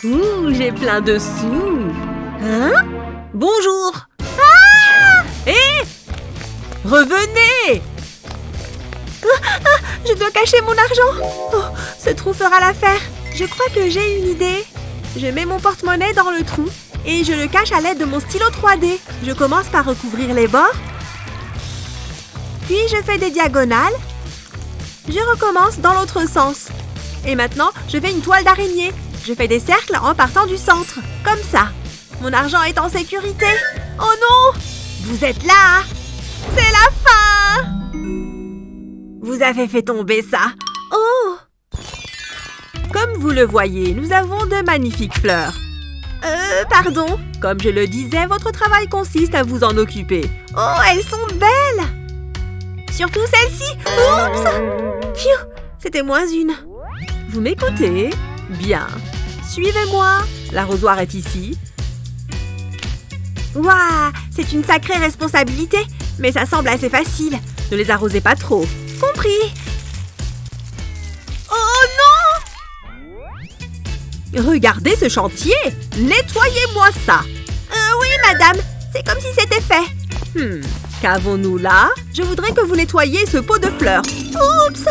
Ouh, j'ai plein de sous. Hein? Bonjour. Ah! Hé! Revenez! Je dois cacher mon argent. Oh, ce trou fera l'affaire. Je crois que j'ai une idée. Je mets mon porte-monnaie dans le trou et je le cache à l'aide de mon stylo 3D. Je commence par recouvrir les bords. Puis je fais des diagonales. Je recommence dans l'autre sens. Et maintenant, je fais une toile d'araignée. Je fais des cercles en partant du centre. Comme ça. Mon argent est en sécurité. Oh non! Vous êtes là! C'est la fin! Vous avez fait tomber ça. Oh! Comme vous le voyez, nous avons de magnifiques fleurs. Pardon. Comme je le disais, votre travail consiste à vous en occuper. Oh, elles sont belles! Surtout celle-ci. Oups! Pfiou! C'était moins une. Vous m'écoutez? Bien. Suivez-moi. L'arrosoir est ici. Waouh! C'est une sacrée responsabilité. Mais ça semble assez facile. Ne les arrosez pas trop. Compris. Oh non! Regardez ce chantier. Nettoyez-moi ça. Oui, madame. C'est comme si c'était fait. Qu'avons-nous là? Je voudrais que vous nettoyiez ce pot de fleurs. Oups!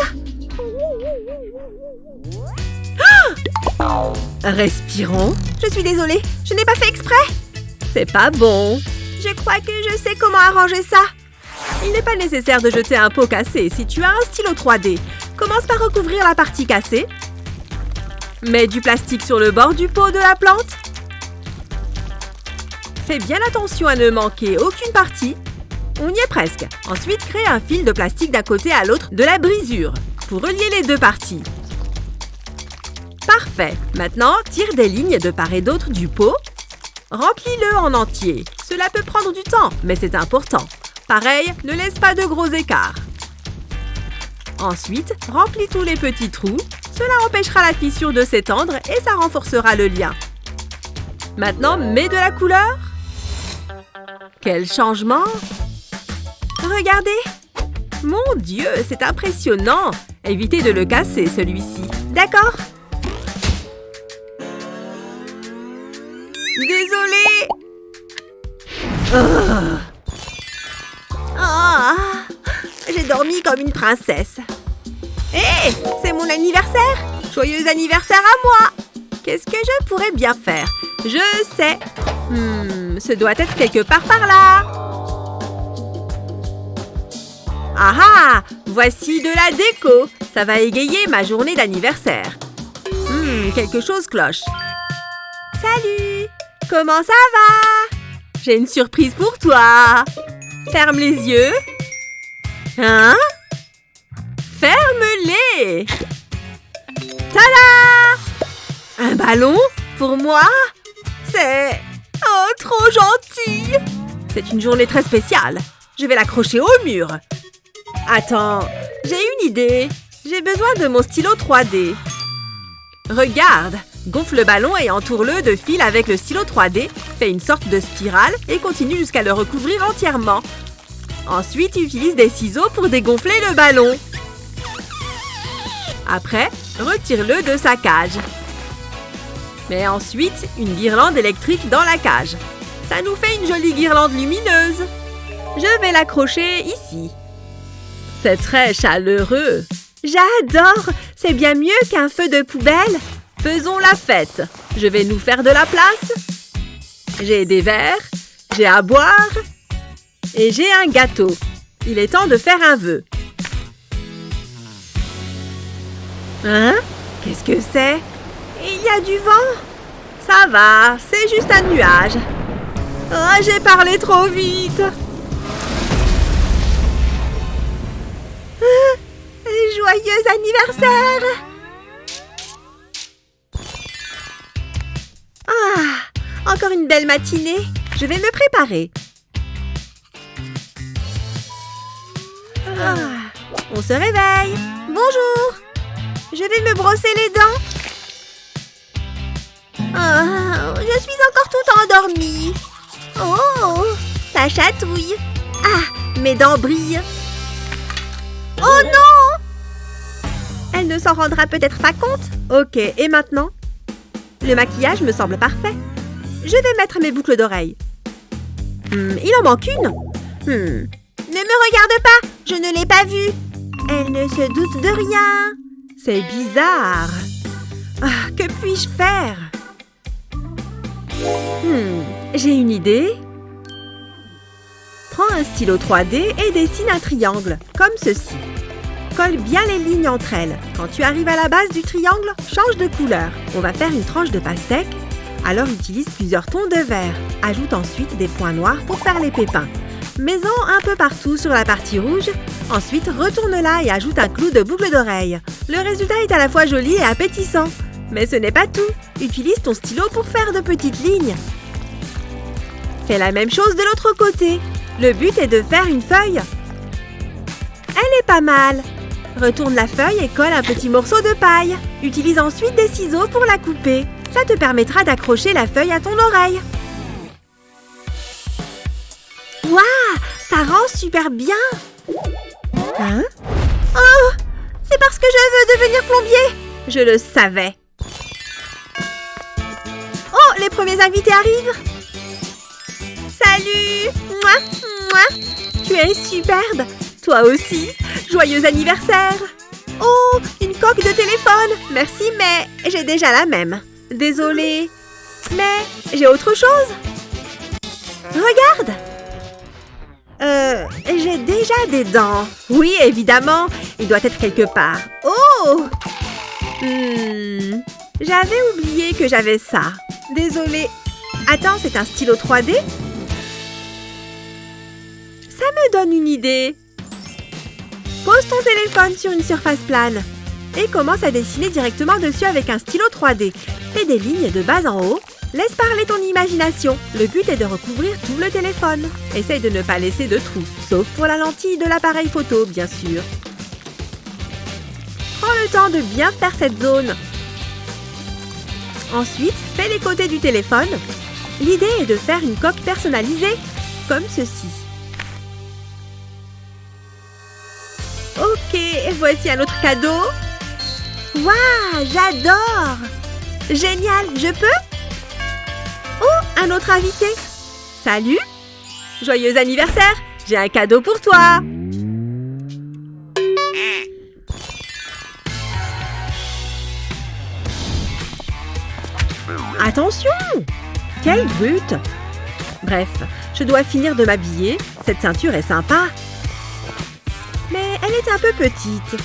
Ah! Respirons. Je suis désolée. Je n'ai pas fait exprès. C'est pas bon. Je crois que je sais comment arranger ça. Il n'est pas nécessaire de jeter un pot cassé si tu as un stylo 3D. Commence par recouvrir la partie cassée. Mets du plastique sur le bord du pot de la plante. Fais bien attention à ne manquer aucune partie. On y est presque. Ensuite, crée un fil de plastique d'un côté à l'autre de la brisure pour relier les deux parties. Parfait. Maintenant, tire des lignes de part et d'autre du pot. Remplis-le en entier. Cela peut prendre du temps, mais c'est important. Pareil, ne laisse pas de gros écarts. Ensuite, remplis tous les petits trous. Cela empêchera la fissure de s'étendre et ça renforcera le lien. Maintenant, mets de la couleur. Quel changement! Regardez! Mon Dieu, c'est impressionnant! Évitez de le casser, celui-ci. D'accord? Désolée! J'ai dormi comme une princesse. Hé! C'est mon anniversaire! Joyeux anniversaire à moi! Qu'est-ce que je pourrais bien faire? Je sais! Ce doit être quelque part par là! Ah ah! Voici de la déco! Ça va égayer ma journée d'anniversaire. Quelque chose cloche. Salut! Comment ça va? J'ai une surprise pour toi! Ferme les yeux. Hein? Ferme-les! Tada! Un ballon? Pour moi? C'est... Oh, trop gentil! C'est une journée très spéciale. Je vais l'accrocher au mur. Attends, j'ai une idée. J'ai besoin de mon stylo 3D. Regarde, gonfle le ballon et entoure-le de fil avec le stylo 3D. Fais une sorte de spirale et continue jusqu'à le recouvrir entièrement. Ensuite, utilise des ciseaux pour dégonfler le ballon. Après, retire-le de sa cage. Mets ensuite une guirlande électrique dans la cage. Ça nous fait une jolie guirlande lumineuse. Je vais l'accrocher ici. C'est très chaleureux. J'adore! C'est bien mieux qu'un feu de poubelle. Faisons la fête. Je vais nous faire de la place. J'ai des verres, j'ai à boire et j'ai un gâteau. Il est temps de faire un vœu. Hein? Qu'est-ce que c'est? Il y a du vent. Ça va, c'est juste un nuage. Oh, j'ai parlé trop vite. Joyeux anniversaire! Ah, encore une belle matinée. Je vais me préparer. On se réveille. Bonjour. Je vais me brosser les dents. Je suis encore toute endormie. Oh, ça chatouille. Ah, mes dents brillent. Oh non! Elle ne s'en rendra peut-être pas compte. Ok, et maintenant? Le maquillage me semble parfait. Je vais mettre mes boucles d'oreilles. Il en manque une. Ne me regarde pas, je ne l'ai pas vue. Elle ne se doute de rien. C'est bizarre. Ah, que puis-je faire? J'ai une idée. Prends un stylo 3D et dessine un triangle, comme ceci. Colle bien les lignes entre elles. Quand tu arrives à la base du triangle, change de couleur. On va faire une tranche de pastèque. Alors utilise plusieurs tons de vert. Ajoute ensuite des points noirs pour faire les pépins. Mets-en un peu partout sur la partie rouge. Ensuite, retourne-la et ajoute un clou de boucle d'oreille. Le résultat est à la fois joli et appétissant. Mais ce n'est pas tout. Utilise ton stylo pour faire de petites lignes. Fais la même chose de l'autre côté. Le but est de faire une feuille. Elle est pas mal. Retourne la feuille et colle un petit morceau de paille. Utilise ensuite des ciseaux pour la couper. Ça te permettra d'accrocher la feuille à ton oreille. Waouh, ça rend super bien. Hein? Oh, c'est parce que je veux devenir plombier. Je le savais. Oh, les premiers invités arrivent. Salut. Mouah, mouah. Tu es superbe. Toi aussi. Joyeux anniversaire. Oh, une coque de téléphone. Merci, mais j'ai déjà la même. Désolée, mais j'ai autre chose. Regarde. J'ai déjà des dents. Oui, évidemment. Il doit être quelque part. Oh! J'avais oublié que j'avais ça. Désolée. Attends, c'est un stylo 3D? Ça me donne une idée. Pose ton téléphone sur une surface plane et commence à dessiner directement dessus avec un stylo 3D. Fais des lignes de bas en haut. Laisse parler ton imagination. Le but est de recouvrir tout le téléphone. Essaye de ne pas laisser de trous, sauf pour la lentille de l'appareil photo, bien sûr. Prends le temps de bien faire cette zone. Ensuite, fais les côtés du téléphone. L'idée est de faire une coque personnalisée, comme ceci. Ok, voici un autre cadeau. Waouh, j'adore! Génial, je peux? Oh, un autre invité. Salut! Joyeux anniversaire! J'ai un cadeau pour toi! Attention! Quelle brute! Bref, je dois finir de m'habiller. Cette ceinture est sympa. Mais elle est un peu petite.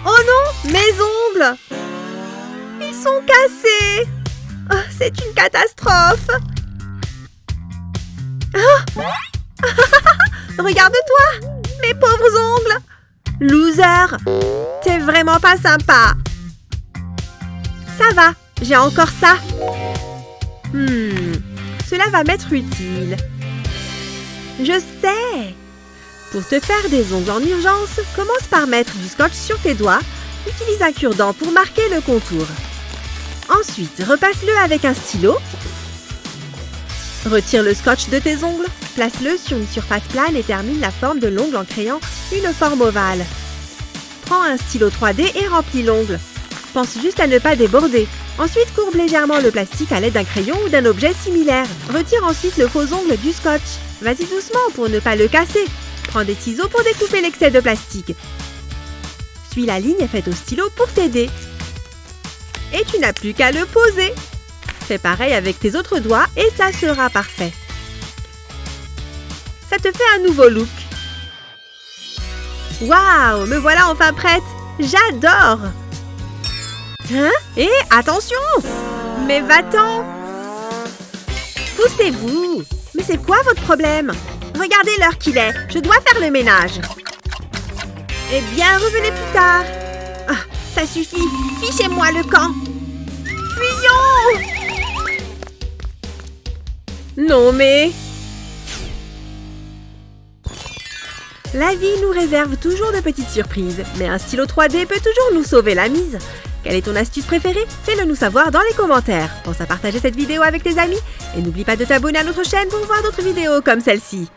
Oh non! Mes ongles! Ils sont cassés! Oh, c'est une catastrophe! Oh. Regarde-toi! Mes pauvres ongles! Loser! T'es vraiment pas sympa! Ça va, j'ai encore ça! Cela va m'être utile. Je sais! Pour te faire des ongles en urgence, commence par mettre du scotch sur tes doigts. Utilise un cure-dent pour marquer le contour. Ensuite, repasse-le avec un stylo. Retire le scotch de tes ongles. Place-le sur une surface plane et termine la forme de l'ongle en créant une forme ovale. Prends un stylo 3D et remplis l'ongle. Pense juste à ne pas déborder. Ensuite, courbe légèrement le plastique à l'aide d'un crayon ou d'un objet similaire. Retire ensuite le faux ongle du scotch. Vas-y doucement pour ne pas le casser. Prends des ciseaux pour découper l'excès de plastique. Suis la ligne faite au stylo pour t'aider. Et tu n'as plus qu'à le poser. Fais pareil avec tes autres doigts et ça sera parfait. Ça te fait un nouveau look. Waouh, me voilà enfin prête. J'adore. Hein? Et attention! Mais va-t'en! Poussez-vous! Mais c'est quoi votre problème? Regardez l'heure qu'il est. Je dois faire le ménage. Eh bien, revenez plus tard. Ah, ça suffit. Fichez-moi le camp. Fuyons! Non, mais... La vie nous réserve toujours de petites surprises, mais un stylo 3D peut toujours nous sauver la mise. Quelle est ton astuce préférée? Fais-le nous savoir dans les commentaires. Pense à partager cette vidéo avec tes amis et n'oublie pas de t'abonner à notre chaîne pour voir d'autres vidéos comme celle-ci.